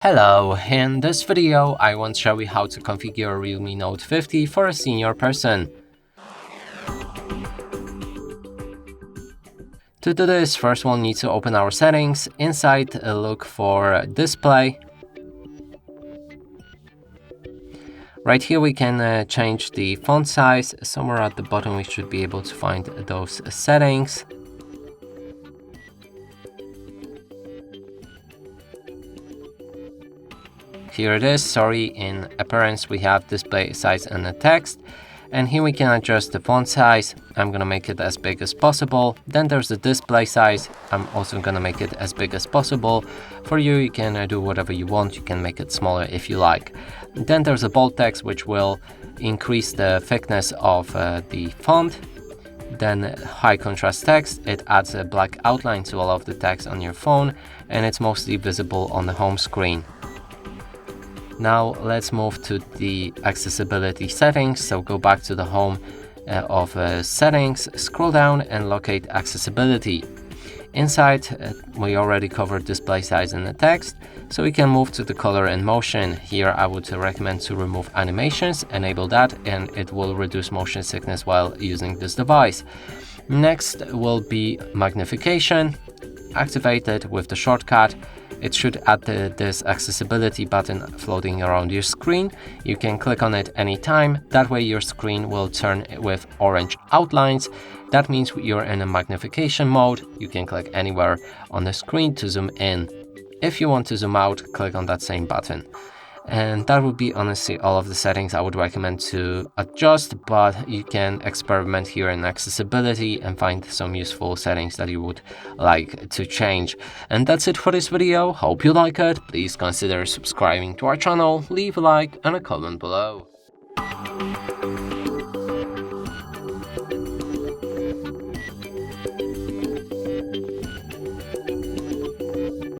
Hello, in this video I want to show you how to configure Realme Note 50 for a senior person. To do this, first we'll need to open our settings. Inside, look for display. Right here we can change the font size. Somewhere at the bottom we should be able to find those settings. Here it is, in appearance we have display size and the text. And here we can adjust the font size. I'm gonna make it as big as possible. Then there's the display size. I'm also gonna make it as big as possible. For you, you can do whatever you want. You can make it smaller if you like. Then there's a bold text, which will increase the thickness of the font. Then high contrast text, it adds a black outline to all of the text on your phone, and it's mostly visible on the home screen. Now let's move to the accessibility settings. So go back to the home of settings, scroll down and locate accessibility. Inside, we already covered display size and the text, so we can move to the color and motion. Here I would recommend to remove animations, enable that, and it will reduce motion sickness while using this device. Next will be magnification. Activate it with the shortcut. It should add this accessibility button floating around your screen. You can click on it anytime. That way your screen will turn with orange outlines. That means you're in a magnification mode. You can click anywhere on the screen to zoom in. If you want to zoom out, click on that same button. And that would be honestly all of the settings I would recommend to adjust, but you can experiment here in accessibility and find some useful settings that you would like to change. And that's it for this video. Hope you like it. Please consider subscribing to our channel, leave a like and a comment below.